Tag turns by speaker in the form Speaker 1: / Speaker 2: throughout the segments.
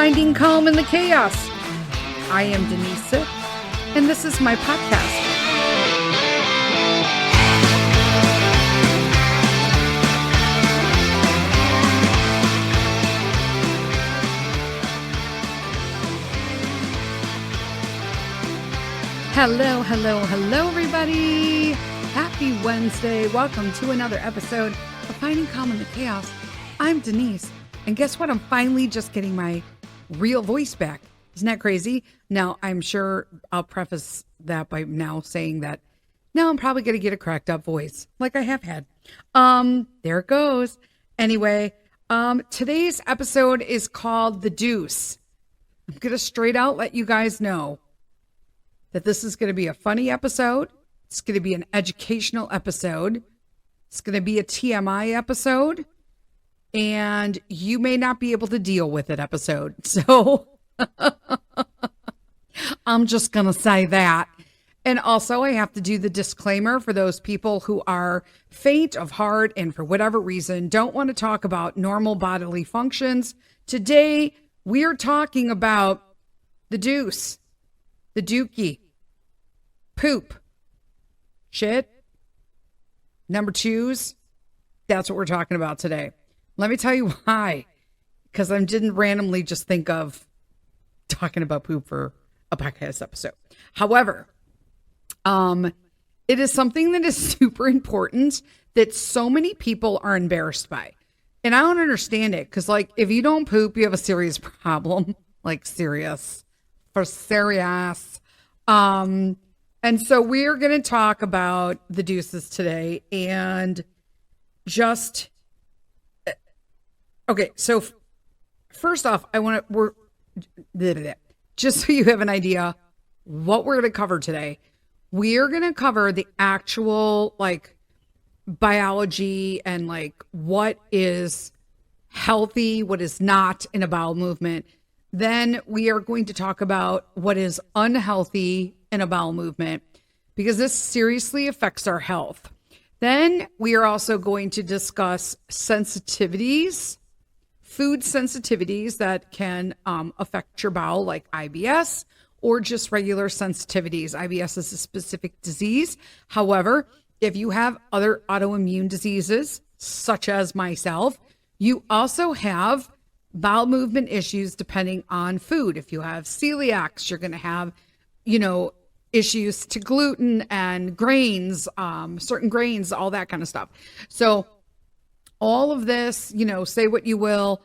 Speaker 1: Finding calm in the chaos. I am Denise, and this is my podcast. Hello, everybody. Happy Wednesday. Welcome to another episode of Finding Calm in the Chaos. I'm Denise, and guess what? I'm finally just getting my real voice back. Isn't that crazy? Now, I'm sure I'll preface that by now saying that now I'm probably going to get a cracked up voice like I have had. There it goes. Anyway, today's episode is called The Deuce. I'm going to straight out let you guys know that this is going to be a funny episode. It's going to be an educational episode. It's going to be a TMI episode. And you may not be able to deal with it episode. So I'm just going to say that. And also I have to do the disclaimer for those people who are faint of heart and for whatever reason don't want to talk about normal bodily functions. Today we're talking about the deuce, the dookie, poop, shit, number twos. That's what we're talking about today. Let me tell you why. Because I didn't randomly just think of talking about poop for a podcast episode. However, it is something that is super important that so many people are embarrassed by. And I don't understand it. Because like, if you don't poop, you have a serious problem. Like serious. For serious. And so we're going to talk about the deuces today and just, okay. So first off, just so you have an idea what we're going to cover today, we're going to cover the actual like biology and like what is healthy, what is not in a bowel movement. Then we are going to talk about what is unhealthy in a bowel movement, because this seriously affects our health. Then we are also going to discuss sensitivities, food sensitivities that can affect your bowel, like IBS or just regular sensitivities. IBS is a specific disease. However, if you have other autoimmune diseases, such as myself, you also have bowel movement issues depending on food. If you have celiacs, you're going to have, issues to gluten and grains, certain grains, all that kind of stuff. So all of this, say what you will,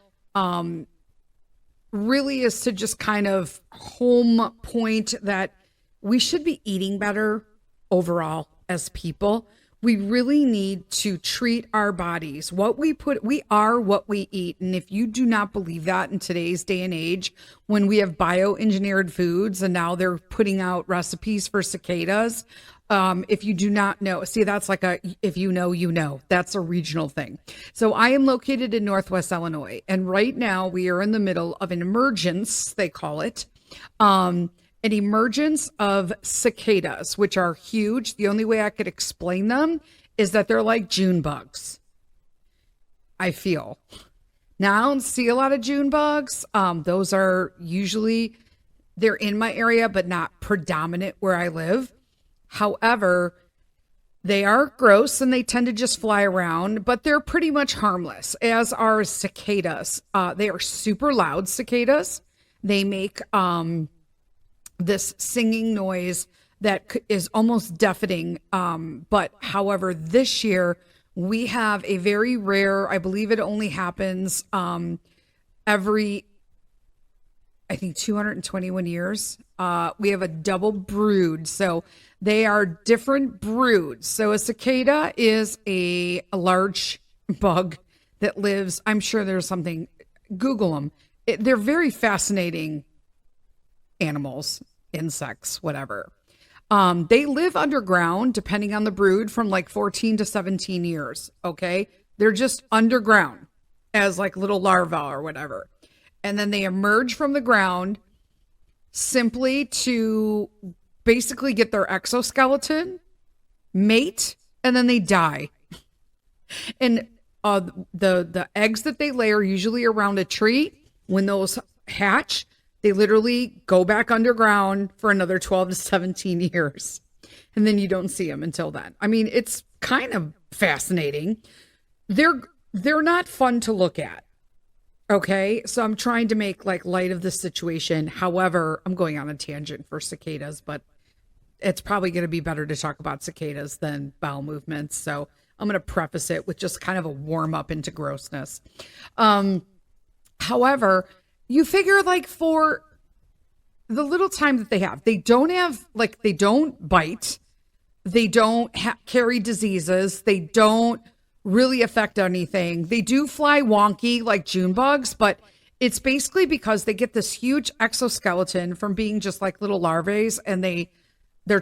Speaker 1: really is to just kind of home point that we should be eating better overall as people. We really need to treat our bodies. We are what we eat. And if you do not believe that in today's day and age, when we have bioengineered foods and now they're putting out recipes for cicadas, if you do not know, see, that's like if you know, that's a regional thing. So I am located in Northwest Illinois. And right now we are in the middle of an emergence, they call it. An emergence of cicadas, which are huge. The only way I could explain them is that they're like June bugs, I feel. Now, I don't see a lot of June bugs. Those are usually, they're in my area, but not predominant where I live. However, they are gross and they tend to just fly around, but they're pretty much harmless, as are cicadas. They are super loud cicadas. They make, this singing noise that is almost deafening. But however, this year we have a very rare, I believe it only happens every, I think 221 years. We have a double brood. So they are different broods. So a cicada is a large bug that lives, I'm sure there's something, Google them. They're very fascinating animals, insects, whatever. They live underground, depending on the brood, from like 14 to 17 years. Okay. They're just underground as like little larvae or whatever. And then they emerge from the ground simply to basically get their exoskeleton, mate, and then they die. And the eggs that they lay are usually around a tree. When those hatch, they literally go back underground for another 12 to 17 years. And then you don't see them until then. I mean, it's kind of fascinating. They're not fun to look at. Okay, so I'm trying to make like light of the situation. However, I'm going on a tangent for cicadas, but it's probably going to be better to talk about cicadas than bowel movements. So I'm going to preface it with just kind of a warm up into grossness. However, you figure like for the little time that they don't bite. They don't carry diseases. They don't really affect anything. They do fly wonky like June bugs, but it's basically because they get this huge exoskeleton from being just like little larvae, and they're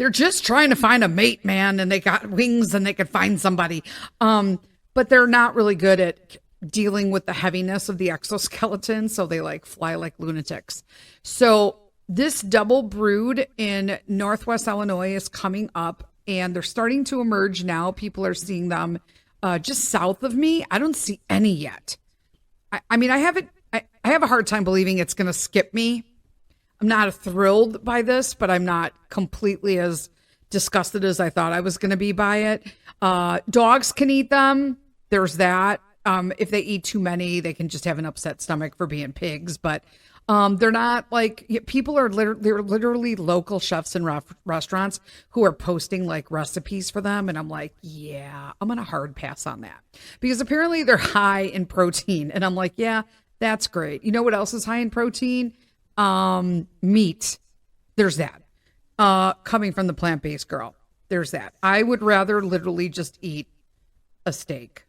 Speaker 1: just trying to find a mate, man, and they got wings and they could find somebody. But they're not really good at dealing with the heaviness of the exoskeleton, so they like fly like lunatics. So this double brood in Northwest Illinois is coming up, and they're starting to emerge now. People are seeing them just south of me. I don't see any yet. I mean, I have a hard time believing it's going to skip me. I'm not thrilled by this, but I'm not completely as disgusted as I thought I was going to be by it. Dogs can eat them. There's that. If they eat too many, they can just have an upset stomach for being pigs. But they're not like, people are they're literally local chefs and restaurants who are posting like recipes for them. And I'm like, yeah, I'm going to hard pass on that because apparently they're high in protein. And I'm like, yeah, that's great. You know what else is high in protein? Meat. There's that. Coming from the plant-based girl. There's that. I would rather literally just eat a steak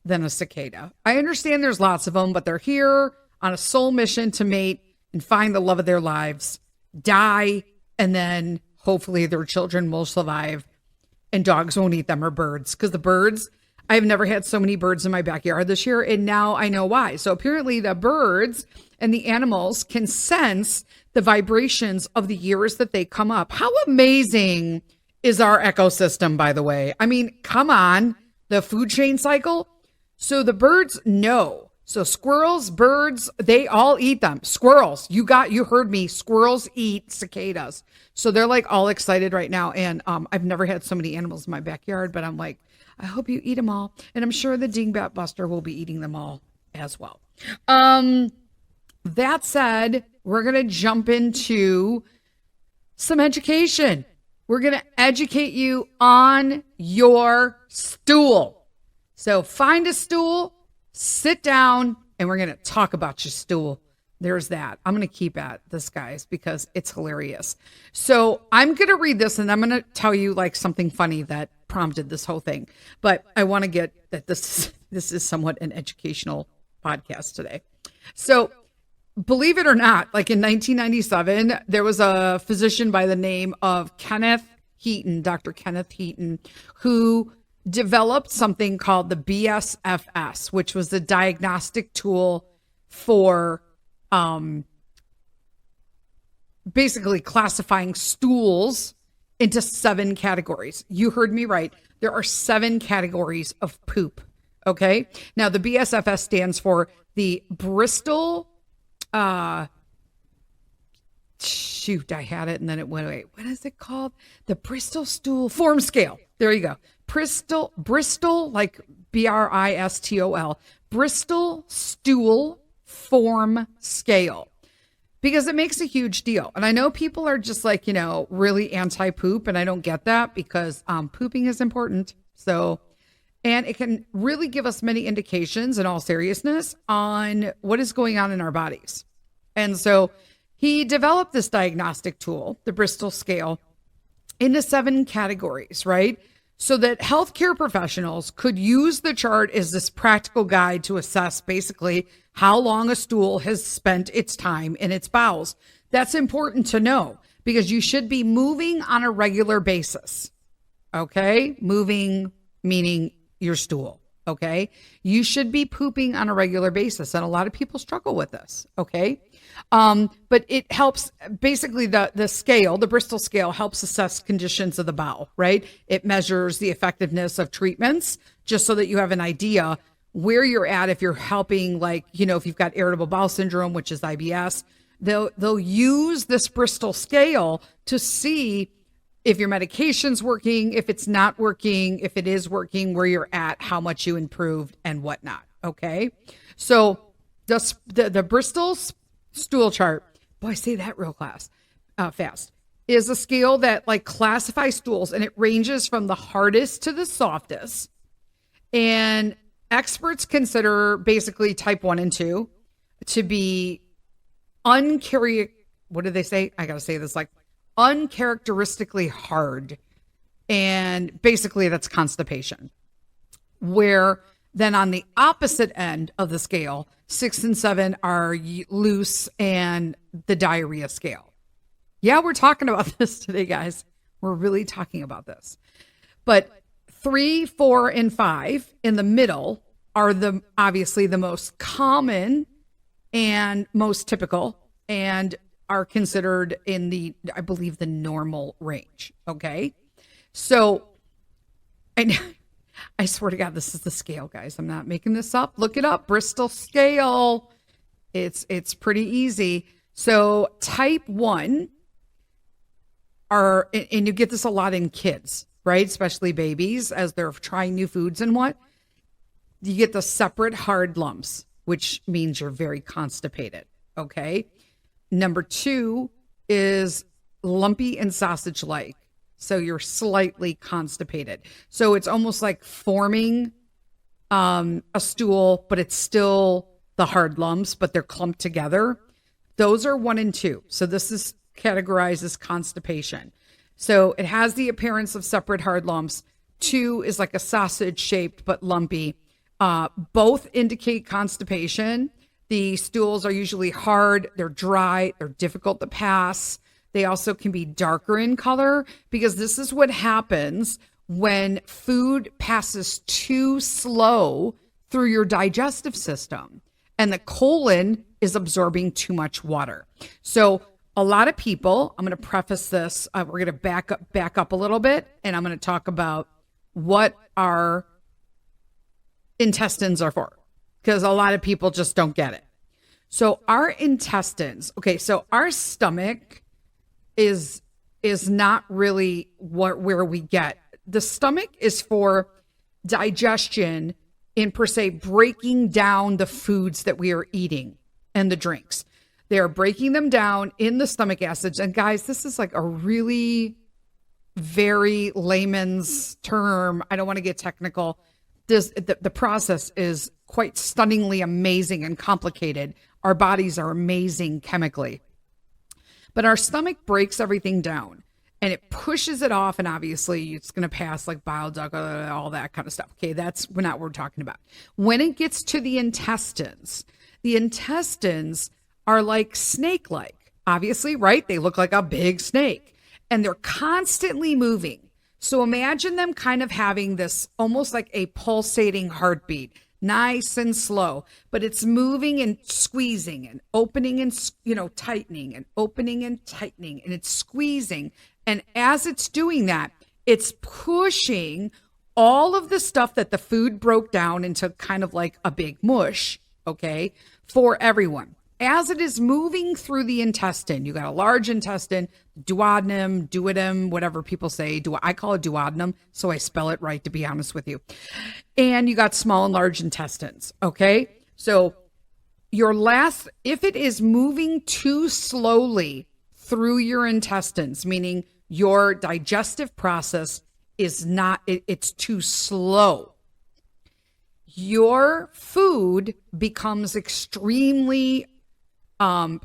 Speaker 1: than a cicada. I understand there's lots of them, but they're here on a sole mission to mate and find the love of their lives, die, and then hopefully their children will survive and dogs won't eat them, or birds. Because the birds, I've never had so many birds in my backyard this year, and now I know why. So apparently the birds and the animals can sense the vibrations of the years that they come up. How amazing is our ecosystem, by the way? I mean, come on, the food chain cycle. So the birds know. So squirrels, birds, they all eat them. Squirrels, you heard me. Squirrels eat cicadas. So they're like all excited right now. And I've never had so many animals in my backyard, but I'm like, I hope you eat them all. And I'm sure the dingbat buster will be eating them all as well. That said, we're going to jump into some education. We're going to educate you on your stool. So find a stool, sit down, and we're going to talk about your stool. There's that. I'm going to keep at this, guys, because it's hilarious. So I'm going to read this, and I'm going to tell you like something funny that prompted this whole thing. But I want to get that this is somewhat an educational podcast today. So believe it or not, like in 1997, there was a physician by the name of Dr. Kenneth Heaton, who developed something called the BSFS, which was a diagnostic tool for basically classifying stools into 7 categories. You heard me right. There are 7 categories of poop. Okay. Now the BSFS stands for the Bristol, shoot, I had it and then it went away. What is it called? The Bristol Stool Form Scale. There you go. Bristol, like Bristol, Bristol Stool Form Scale, because it makes a huge deal. And I know people are just like, really anti-poop, and I don't get that because pooping is important. So, and it can really give us many indications in all seriousness on what is going on in our bodies. And so he developed this diagnostic tool, the Bristol scale, into 7 categories, right? So that healthcare professionals could use the chart as this practical guide to assess basically how long a stool has spent its time in its bowels. That's important to know because you should be moving on a regular basis. Okay? Moving meaning your stool. Okay? You should be pooping on a regular basis. And a lot of people struggle with this. Okay? But it helps basically the scale, the Bristol scale helps assess conditions of the bowel, right? It measures the effectiveness of treatments just so that you have an idea where you're at, if you're helping, like, if you've got irritable bowel syndrome, which is IBS, they'll use this Bristol scale to see if your medication's working, if it's not working, if it is working, where you're at, how much you improved, and whatnot. Okay. So the Bristol stool chart, boy, I say that real fast, is a scale that like classifies stools, and it ranges from the hardest to the softest. And experts consider basically type 1 and 2 to be what do they say? I got to say this, like uncharacteristically hard. And basically that's constipation. Where then on the opposite end of the scale, 6 and 7 are loose and the diarrhea scale. Yeah, we're talking about this today, guys. We're really talking about this. But 3, 4, and 5 in the middle are obviously the most common and most typical, and are considered in I believe, the normal range. Okay. So, and I swear to God, this is the scale, guys. I'm not making this up. Look it up. Bristol scale. It's pretty easy. So type 1 and you get this a lot in kids, right? Especially babies as they're trying new foods and you get the separate hard lumps, which means you're very constipated. Okay. Number 2 is lumpy and sausage-like. So you're slightly constipated. So it's almost like forming a stool, but it's still the hard lumps, but they're clumped together. Those are 1 and 2. So this is categorized as constipation. So it has the appearance of separate hard lumps. 2 is like a sausage shaped, but lumpy. Both indicate constipation. The stools are usually hard, they're dry, they're difficult to pass. They also can be darker in color, because this is what happens when food passes too slow through your digestive system and the colon is absorbing too much water. So a lot of people, I'm going to preface this, we're going to back up a little bit, and I'm going to talk about what our intestines are for, because a lot of people just don't get it. So our intestines, okay, so our stomach is not really where we get. The stomach is for digestion in, per se, breaking down the foods that we are eating and the drinks. They are breaking them down in the stomach acids. And guys, this is like a really very layman's term. I don't want to get technical. The process is quite stunningly amazing and complicated. Our bodies are amazing chemically. But our stomach breaks everything down and it pushes it off. And obviously it's going to pass like bile duct, all that kind of stuff. Okay, that's not what we're talking about. When it gets to the intestines are like snake-like, obviously, right? They look like a big snake and they're constantly moving. So imagine them kind of having this almost like a pulsating heartbeat, nice and slow, but it's moving and squeezing and opening and, tightening and opening and tightening, and it's squeezing. And as it's doing that, it's pushing all of the stuff that the food broke down into kind of like a big mush, okay, for everyone. As it is moving through the intestine, you got a large intestine, duodenum, whatever people say. I call it duodenum, so I spell it right, to be honest with you. And you got small and large intestines, okay? So if it is moving too slowly through your intestines, meaning your digestive process it's too slow, your food becomes extremely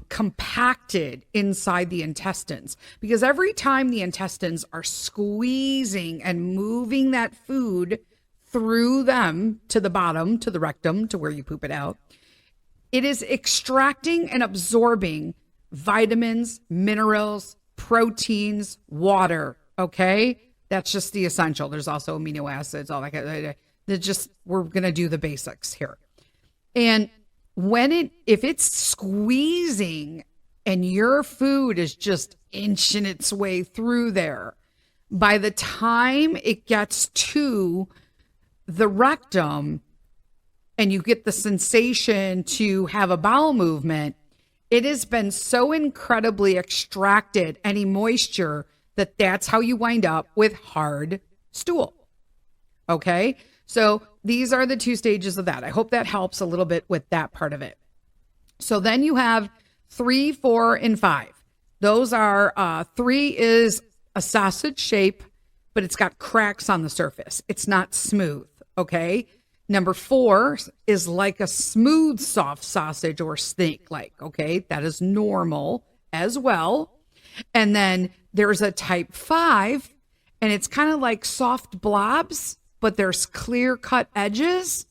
Speaker 1: compacted inside the intestines, because every time the intestines are squeezing and moving that food through them to the bottom, to the rectum, to where you poop it out, it is extracting and absorbing vitamins, minerals, proteins, water. Okay. That's just the essential. There's also amino acids, all that. We're going to do the basics here. And if it's squeezing and your food is just inching its way through there, by the time it gets to the rectum, and you get the sensation to have a bowel movement, it has been so incredibly extracted, any moisture, that that's how you wind up with hard stool. Okay. So these are the 2 stages of that. I hope that helps a little bit with that part of it. So then you have 3, 4, and 5. Those are 3 is a sausage shape, but it's got cracks on the surface. It's not smooth. Okay. Number 4 is like a smooth, soft sausage or snake-like. Okay. That is normal as well. And then there's a type 5, and it's kind of like soft blobs, but there's clear-cut edges.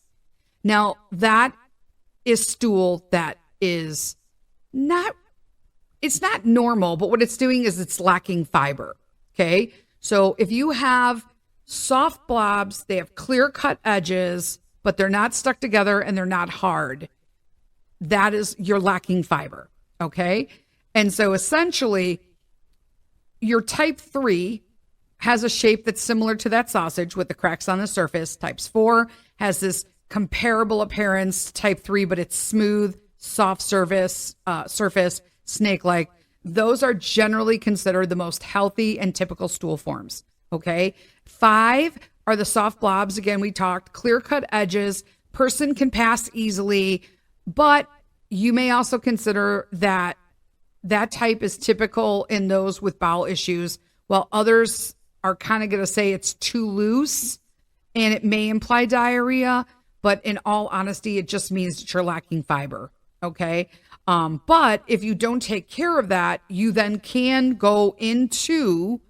Speaker 1: Now, that is stool that is not, it's not normal, but what it's doing is it's lacking fiber. Okay. So if you have soft blobs, they have clear-cut edges, but they're not stuck together and they're not hard, that is, you're lacking fiber. Okay. And so essentially, your type 3 has a shape that's similar to that sausage with the cracks on the surface. Type 4 has this comparable appearance, type 3, but it's smooth, soft surface, snake-like. Those are generally considered the most healthy and typical stool forms. Okay. 5 are the soft blobs. Again, we talked clear-cut edges. Person can pass easily, but you may also consider that type is typical in those with bowel issues, while others are kind of going to say it's too loose and it may imply diarrhea, but in all honesty, it just means that you're lacking fiber. Okay. But if you don't take care of that, you then can go into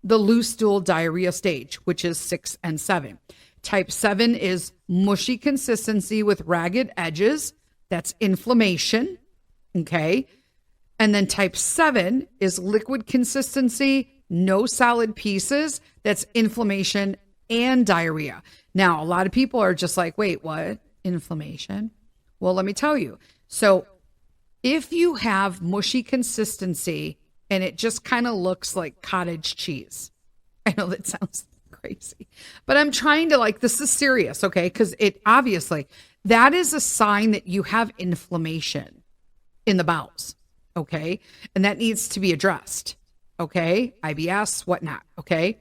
Speaker 1: the loose stool diarrhea stage, which is 6 and 7. Type 7 is mushy consistency with ragged edges. That's inflammation. Okay. And then type 7 is liquid consistency, no solid pieces. That's inflammation and diarrhea. Now, a lot of people are just like, wait, what? Inflammation? Well, let me tell you. So if you have mushy consistency and it just kind of looks like cottage cheese, I know that sounds crazy, but I'm trying to this is serious, okay? Because it obviously, that is a sign that you have inflammation in the bowels. Okay. And that needs to be addressed. Okay. IBS, whatnot. Okay.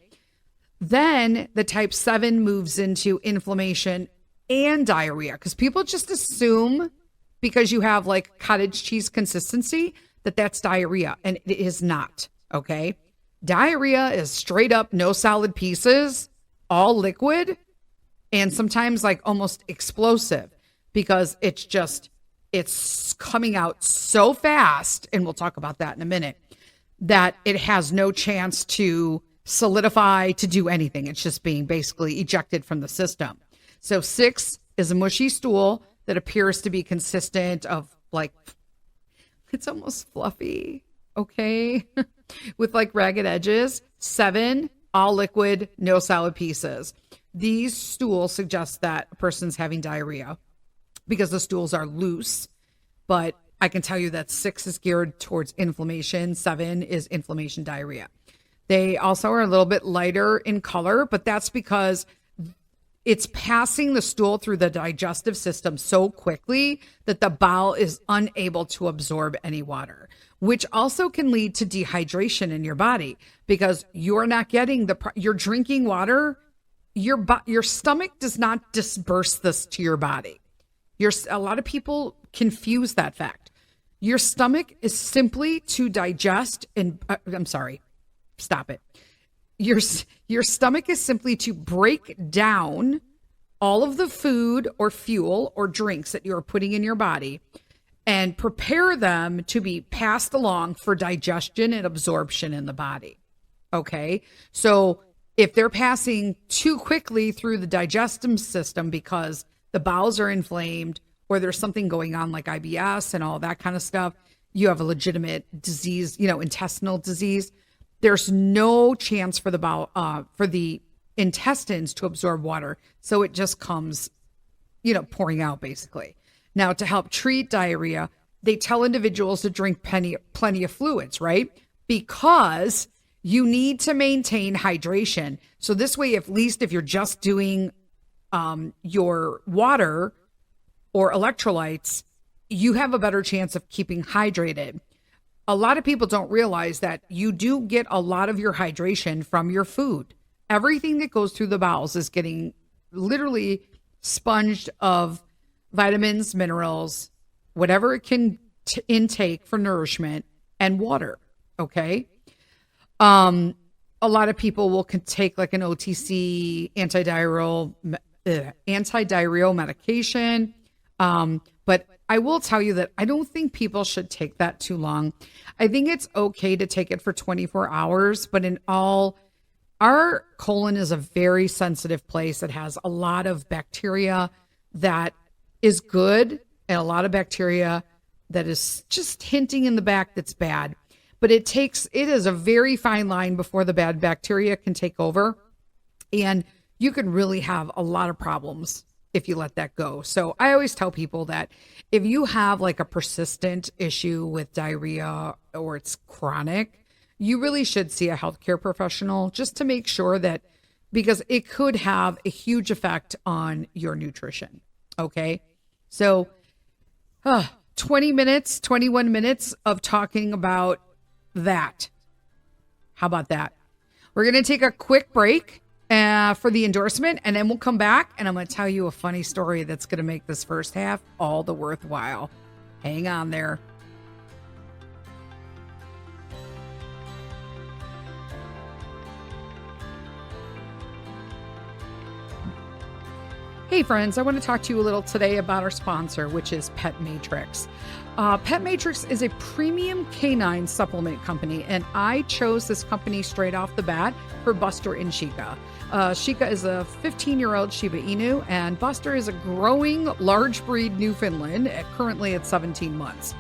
Speaker 1: Then the type 7 moves into inflammation and diarrhea, because people just assume because you have cottage cheese consistency that that's diarrhea, and it is not. Okay. Diarrhea is straight up no solid pieces, all liquid, and sometimes almost explosive, because it's coming out so fast, and we'll talk about that in a minute, that it has no chance to solidify, to do anything. It's just being basically ejected from the system. So 6 is a mushy stool that appears to be consistent of it's almost fluffy, okay, with ragged edges. 7, all liquid, no solid pieces. These stools suggest that a person's having diarrhea, because the stools are loose, but I can tell you that 6 is geared towards inflammation. 7 is inflammation, diarrhea. They also are a little bit lighter in color, but that's because it's passing the stool through the digestive system so quickly that the bowel is unable to absorb any water, which also can lead to dehydration in your body, because you're not getting you're drinking water. Your stomach does not disperse this to your body. A lot of people confuse that fact. Your stomach is simply to digest stop it. Your stomach is simply to break down all of the food or fuel or drinks that you're putting in your body and prepare them to be passed along for digestion and absorption in the body. Okay. So if they're passing too quickly through the digestive system because the bowels are inflamed, or there's something going on like IBS and all that kind of stuff, you have a legitimate disease, intestinal disease, there's no chance for the bowel, for the intestines to absorb water. So it just comes, pouring out basically. Now, to help treat diarrhea, they tell individuals to drink plenty of fluids, right? Because you need to maintain hydration. So this way, at least if you're just doing your water, or electrolytes, you have a better chance of keeping hydrated. A lot of people don't realize that you do get a lot of your hydration from your food. Everything that goes through the bowels is getting literally sponged of vitamins, minerals, whatever it can intake for nourishment, and water. Okay. A lot of people will take like an OTC antidiarrheal medication. But I will tell you that I don't think people should take that too long. I think it's okay to take it for 24 hours, but our colon is a very sensitive place. It has a lot of bacteria that is good and a lot of bacteria that is just hinting in the back that's bad. But it is a very fine line before the bad bacteria can take over. And you can really have a lot of problems if you let that go. So I always tell people that if you have like a persistent issue with diarrhea or it's chronic, you really should see a healthcare professional just to make sure that, because it could have a huge effect on your nutrition. Okay. So 21 minutes of talking about that. How about that? We're going to take a quick break for the endorsement, and then we'll come back and I'm going to tell you a funny story that's going to make this first half all the worthwhile. Hang on there. Hey friends, I want to talk to you a little today about our sponsor, which is Pet Matrix. Pet Matrix is a premium canine supplement company, and I chose this company straight off the bat for Buster and Chica. Chica is a 15-year-old Shiba Inu, and Buster is a growing large breed Newfoundland, currently at 17 months.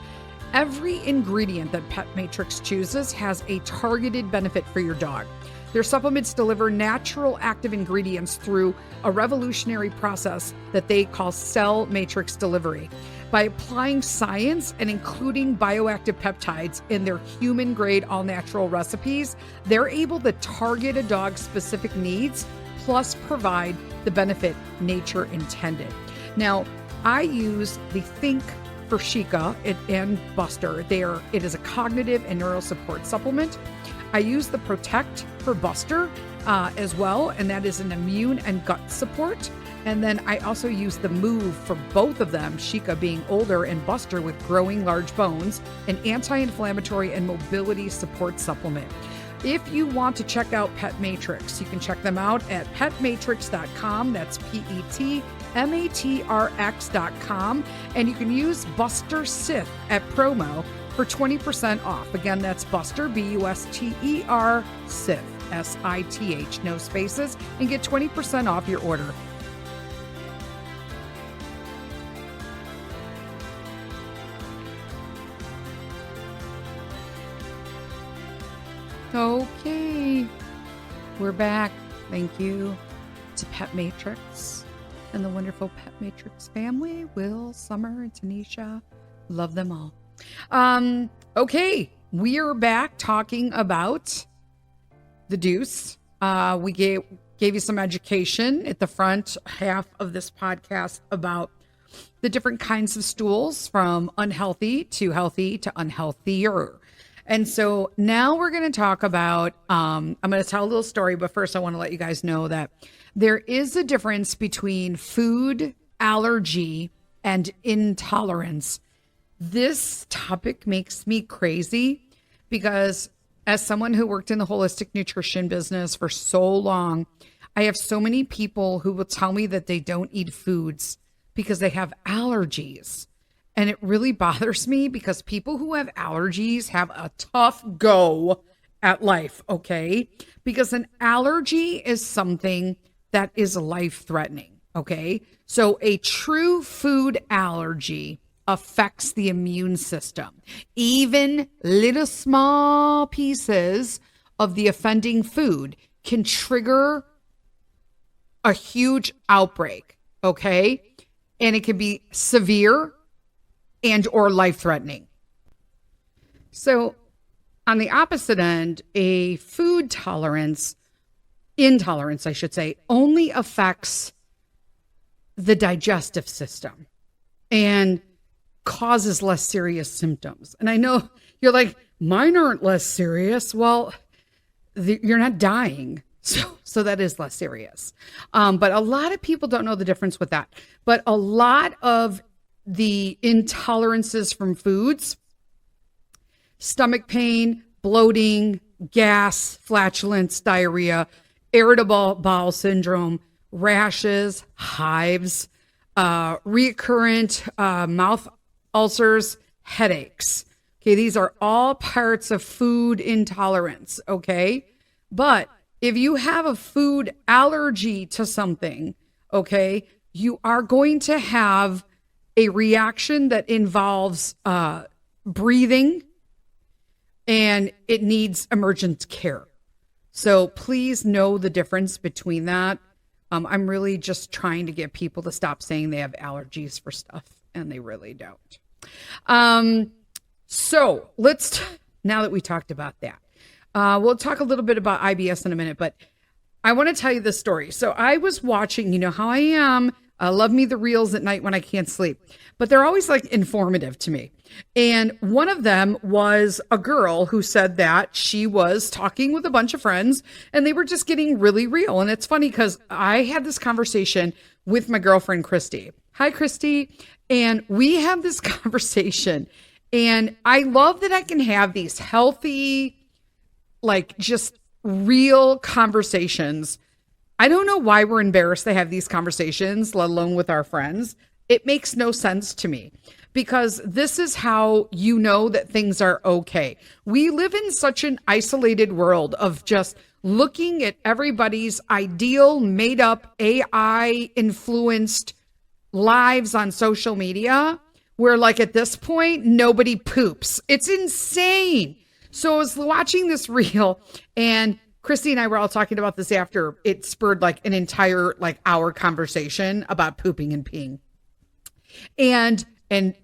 Speaker 1: Every ingredient that Pet Matrix chooses has a targeted benefit for your dog. Their supplements deliver natural active ingredients through a revolutionary process that they call cell matrix delivery. By applying science and including bioactive peptides in their human-grade all-natural recipes, they're able to target a dog's specific needs, plus provide the benefit nature intended. Now, I use the Think for Chica and Buster. It is a cognitive and neural support supplement. I use the Protect for Buster as well, and that is an immune and gut support. And then I also use the Move for both of them, Chica being older and Buster with growing large bones, an anti-inflammatory and mobility support supplement. If you want to check out Pet Matrix, you can check them out at petmatrix.com. That's PETMATRX.com. And you can use Buster Sith at promo for 20% off. Again, that's Buster, BUSTER, Sith, SITH, no spaces, and get 20% off your order. Okay, we're back. Thank you to Pet Matrix and the wonderful Pet Matrix family. Will, Summer, and Tanisha. Love them all. Okay, we are back talking about the Deuce. We gave you some education at the front half of this podcast about the different kinds of stools, from unhealthy to healthy to unhealthier. And so now we're going to talk about, I'm going to tell a little story, but first I want to let you guys know that there is a difference between food allergy and intolerance. This topic makes me crazy because as someone who worked in the holistic nutrition business for so long, I have so many people who will tell me that they don't eat foods because they have allergies. And it really bothers me because people who have allergies have a tough go at life, okay? Because an allergy is something that is life-threatening, okay? So a true food allergy affects the immune system. Even little small pieces of the offending food can trigger a huge outbreak, okay? And it can be severe and or life-threatening. So on the opposite end, a food intolerance, I should say, only affects the digestive system. and causes less serious symptoms. And I know you're like, mine aren't less serious. Well, you're not dying. So that is less serious. But a lot of people don't know the difference with that. But a lot of the intolerances from foods, stomach pain, bloating, gas, flatulence, diarrhea, irritable bowel syndrome, rashes, hives, recurrent mouth ulcers, headaches. Okay, these are all parts of food intolerance, okay? But if you have a food allergy to something, okay, you are going to have a reaction that involves breathing, and it needs emergent care. So please know the difference between that. I'm really just trying to get people to stop saying they have allergies for stuff, and they really don't. So let's, now that we talked about that, we'll talk a little bit about IBS in a minute, but I want to tell you this story. So I was watching, you know how I am. I love me the reels at night when I can't sleep, but they're always like informative to me. And one of them was a girl who said that she was talking with a bunch of friends and they were just getting really real. And it's funny because I had this conversation with my girlfriend, Christy. Hi, Christy. And we have this conversation, and I love that I can have these healthy, like just real conversations. I don't know why we're embarrassed to have these conversations, let alone with our friends. It makes no sense to me, because this is how you know that things are okay. We live in such an isolated world of just looking at everybody's ideal, made up, AI influenced lives on social media, where like at this point, nobody poops. It's insane. So I was watching this reel, and Christy and I were all talking about this after it spurred like an entire like hour conversation about pooping and peeing. And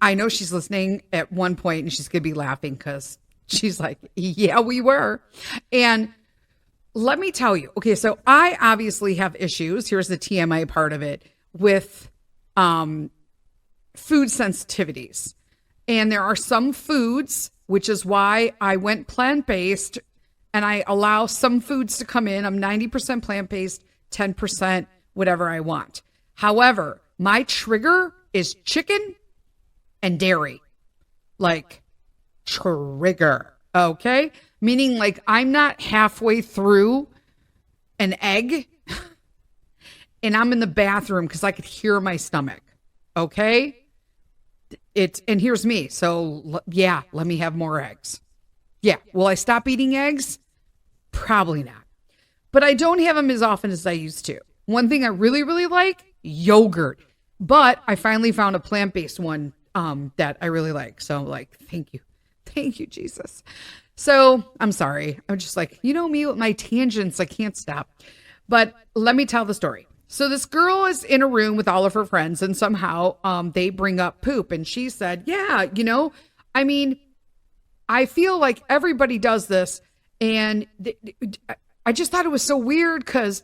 Speaker 1: I know she's listening at one point and she's going to be laughing because she's like, yeah, we were. And let me tell you, okay, so I obviously have issues. Here's the TMI part of it with food sensitivities. And there are some foods, which is why I went plant-based, and I allow some foods to come in. I'm 90% plant-based, 10% whatever I want. However, my trigger is chicken and dairy. Like, trigger, okay? Meaning like I'm not halfway through an egg and I'm in the bathroom because I could hear my stomach, okay? And here's me. So yeah, let me have more eggs. Yeah. Will I stop eating eggs? Probably not. But I don't have them as often as I used to. One thing I really, really like, yogurt. But I finally found a plant-based one that I really like. So I'm like, thank you. Thank you, Jesus. So I'm sorry. I'm just like, you know me with my tangents. I can't stop. But let me tell the story. So this girl is in a room with all of her friends, and somehow they bring up poop. And she said, yeah, you know, I mean, I feel like everybody does this. And I just thought it was so weird because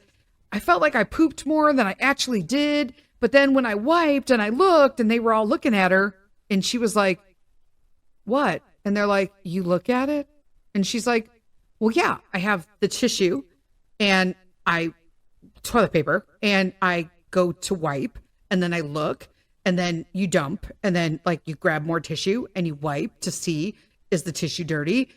Speaker 1: I felt like I pooped more than I actually did. But then when I wiped and I looked and they were all looking at her, and she was like, what? And they're like, you look at it? And she's like, well, yeah, I have the tissue and toilet paper, and I go to wipe, and then I look, and then you dump, and then like you grab more tissue and you wipe to see, is the tissue dirty?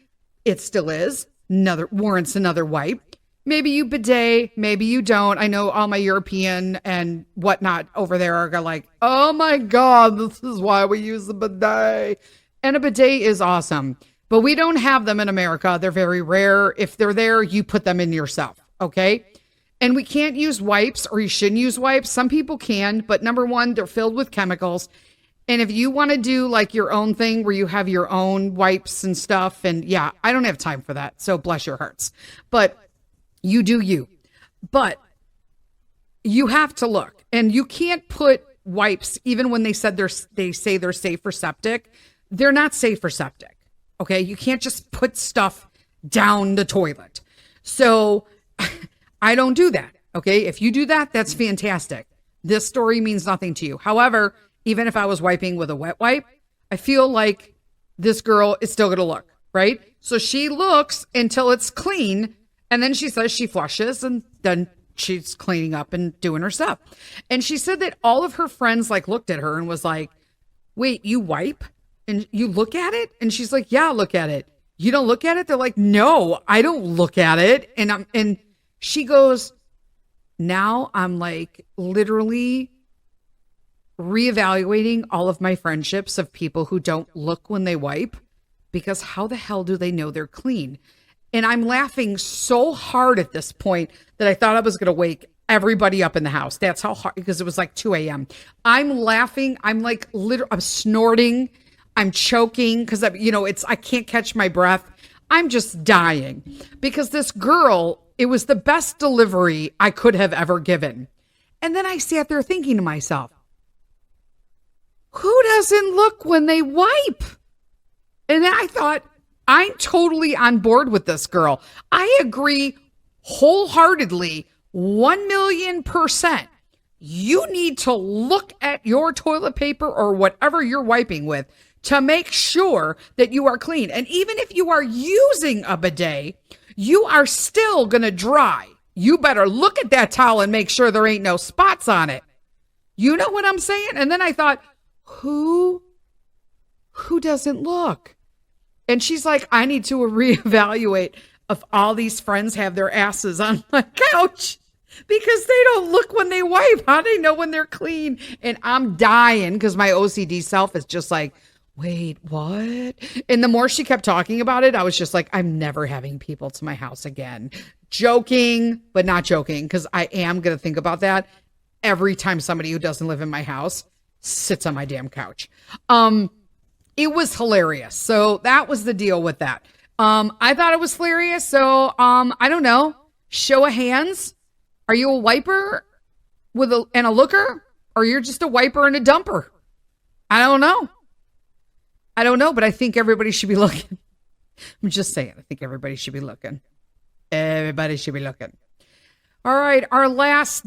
Speaker 1: It still is. Warrants another wipe. Maybe you bidet, maybe you don't. I know all my European and whatnot over there are like, oh my God, this is why we use the bidet. And a bidet is awesome, but we don't have them in America. They're very rare. If they're there, you put them in yourself. Okay. And we can't use wipes, or you shouldn't use wipes. Some people can, but number one, they're filled with chemicals. And if you want to do like your own thing where you have your own wipes and stuff, and yeah, I don't have time for that. So bless your hearts, but you do you. But you have to look, and you can't put wipes, even when they say they're safe for septic. They're not safe for septic. Okay. You can't just put stuff down the toilet. So I don't do that. Okay. If you do that, that's fantastic. This story means nothing to you. However, even if I was wiping with a wet wipe, I feel like this girl is still going to look, right? So she looks until it's clean. And then she says she flushes and then she's cleaning up and doing her stuff. And she said that all of her friends like looked at her and was like, wait, you wipe and you look at it? And she's like, yeah, look at it. You don't look at it? They're like, no, I don't look at it. And she goes, now I'm like literally reevaluating all of my friendships of people who don't look when they wipe, because how the hell do they know they're clean? And I'm laughing so hard at this point that I thought I was going to wake everybody up in the house. That's how hard, because it was like 2 a.m. I'm laughing. I'm like, I'm snorting. I'm choking because I can't catch my breath. I'm just dying because this girl, it was the best delivery I could have ever given. And then I sat there thinking to myself, who doesn't look when they wipe? And then I thought, I'm totally on board with this girl. I agree wholeheartedly, 1,000,000%. You need to look at your toilet paper or whatever you're wiping with to make sure that you are clean. And even if you are using a bidet, you are still going to dry. You better look at that towel and make sure there ain't no spots on it. You know what I'm saying? And then I thought, who doesn't look? And she's like, I need to reevaluate if all these friends have their asses on my couch because they don't look when they wipe. How do they know when they're clean? And I'm dying because my OCD self is just like, wait, what? And the more she kept talking about it, I was just like, I'm never having people to my house again. Joking, but not joking, because I am going to think about that every time somebody who doesn't live in my house sits on my damn couch. It was hilarious. So that was the deal with that. I thought it was hilarious. So I don't know. Show of hands. Are you a wiper and a looker? Or you're just a wiper and a dumper? I don't know. But I think everybody should be looking. I'm just saying. I think everybody should be looking. Everybody should be looking. All right. Our last,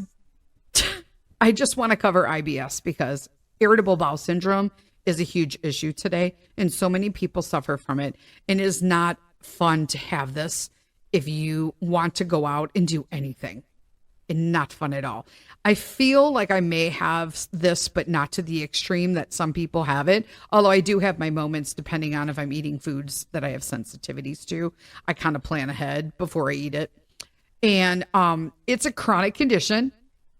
Speaker 1: I just want to cover IBS because irritable bowel syndrome is a huge issue today. And so many people suffer from it. And it is not fun to have this if you want to go out and do anything. And not fun at all. I feel like I may have this, but not to the extreme that some people have it. Although I do have my moments depending on if I'm eating foods that I have sensitivities to. I kind of plan ahead before I eat it. And it's a chronic condition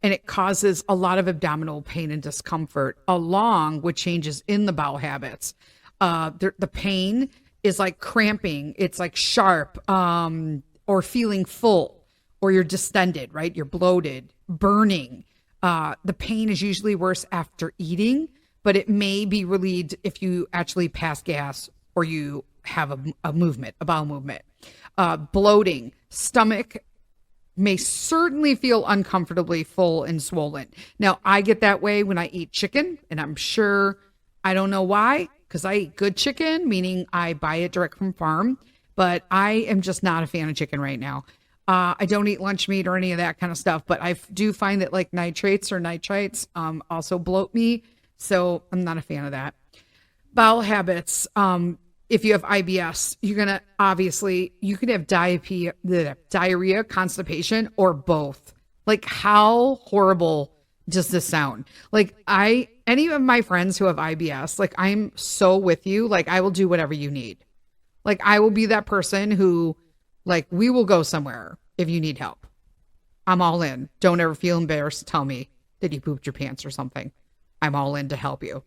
Speaker 1: and it causes a lot of abdominal pain and discomfort along with changes in the bowel habits. The pain is like cramping. It's like sharp or feeling full. Or you're distended, right? You're bloated, burning. The pain is usually worse after eating, but it may be relieved if you actually pass gas or you have a bowel movement. Bloating, stomach may certainly feel uncomfortably full and swollen. Now, I get that way when I eat chicken, and I'm sure, I don't know why, because I eat good chicken, meaning I buy it direct from farm, but I am just not a fan of chicken right now. I don't eat lunch meat or any of that kind of stuff, but I do find that like nitrates also bloat me. So I'm not a fan of that. Bowel habits. If you have IBS, you're going to you could have diarrhea, constipation, or both. Like how horrible does this sound? Like any of my friends who have IBS, like I'm so with you. Like I will do whatever you need. Like I will be that person who, like, we will go somewhere if you need help. I'm all in. Don't ever feel embarrassed to tell me that you pooped your pants or something. I'm all in to help you.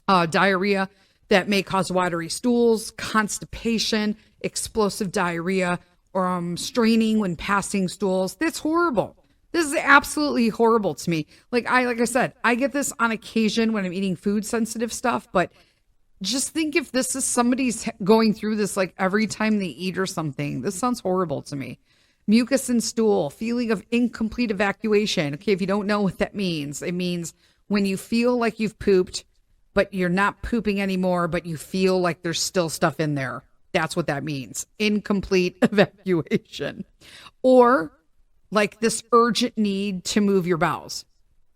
Speaker 1: Diarrhea that may cause watery stools, constipation, explosive diarrhea, or straining when passing stools. That's horrible. This is absolutely horrible to me. Like I said, I get this on occasion when I'm eating food sensitive stuff, but just think if this is somebody's going through this like every time they eat or something. This sounds horrible to me. Mucus and stool, feeling of incomplete evacuation. Okay, if you don't know what that means, it means when you feel like you've pooped, but you're not pooping anymore, but you feel like there's still stuff in there. That's what that means. Incomplete evacuation. Or like this urgent need to move your bowels.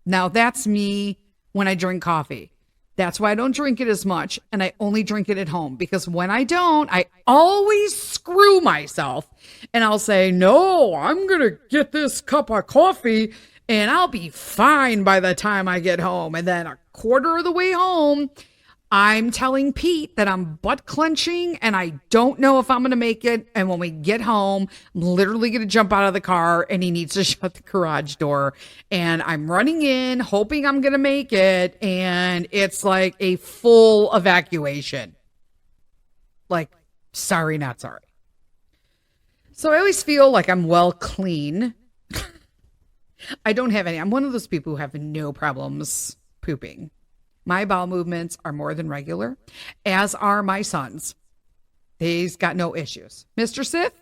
Speaker 1: Now that's me when I drink coffee. That's why I don't drink it as much, and I only drink it at home, because when I don't, I always screw myself, and I'll say, no, I'm going to get this cup of coffee and I'll be fine by the time I get home. And then a quarter of the way home, I'm telling Pete that I'm butt clenching and I don't know if I'm going to make it. And when we get home, I'm literally going to jump out of the car and he needs to shut the garage door. And I'm running in, hoping I'm going to make it. And it's like a full evacuation. Like, sorry, not sorry. So I always feel like I'm well clean. I don't have any. I'm one of those people who have no problems pooping. My bowel movements are more than regular, as are my sons. He's got no issues. Mr. Sith,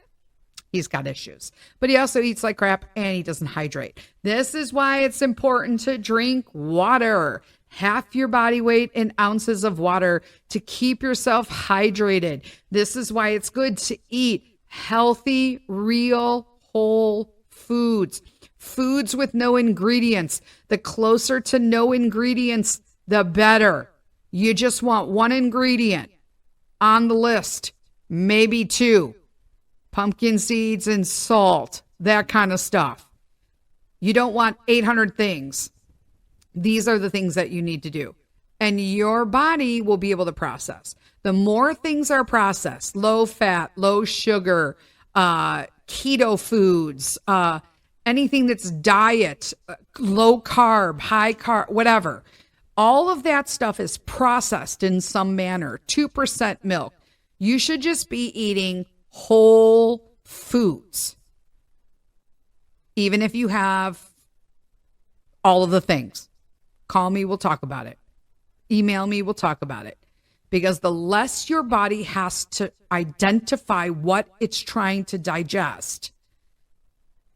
Speaker 1: he's got issues. But he also eats like crap and he doesn't hydrate. This is why it's important to drink water. Half your body weight in ounces of water to keep yourself hydrated. This is why it's good to eat healthy, real, whole foods. Foods with no ingredients. The closer to no ingredients, the better. You just want one ingredient on the list, maybe two. Pumpkin seeds and salt, that kind of stuff. You don't want 800 things. These are the things that you need to do. And your body will be able to process. The more things are processed, low fat, low sugar, keto foods, anything that's diet, low carb, high carb, whatever. All of that stuff is processed in some manner. 2% milk. You should just be eating whole foods. Even if you have all of the things. Call me, we'll talk about it. Email me, we'll talk about it. Because the less your body has to identify what it's trying to digest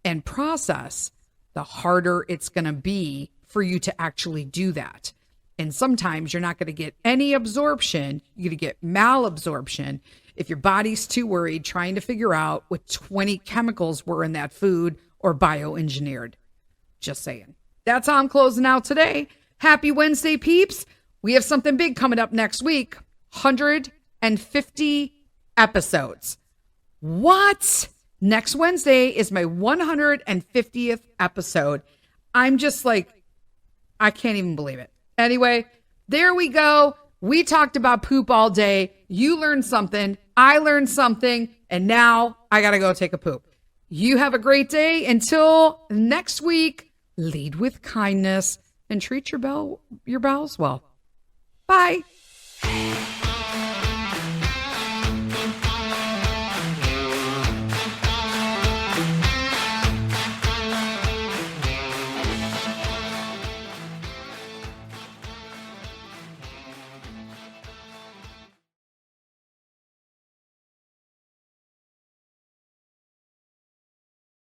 Speaker 1: and process, the harder it's going to be for you to actually do that. And sometimes you're not going to get any absorption. You're going to get malabsorption if your body's too worried trying to figure out what 20 chemicals were in that food or bioengineered. Just saying. That's how I'm closing out today. Happy Wednesday, peeps. We have something big coming up next week. 150 episodes. What? Next Wednesday is my 150th episode. I'm just like, I can't even believe it. Anyway, there we go. We talked about poop all day. You learned something. I learned something. And now I got to go take a poop. You have a great day. Until next week, lead with kindness and treat your bowels well. Bye.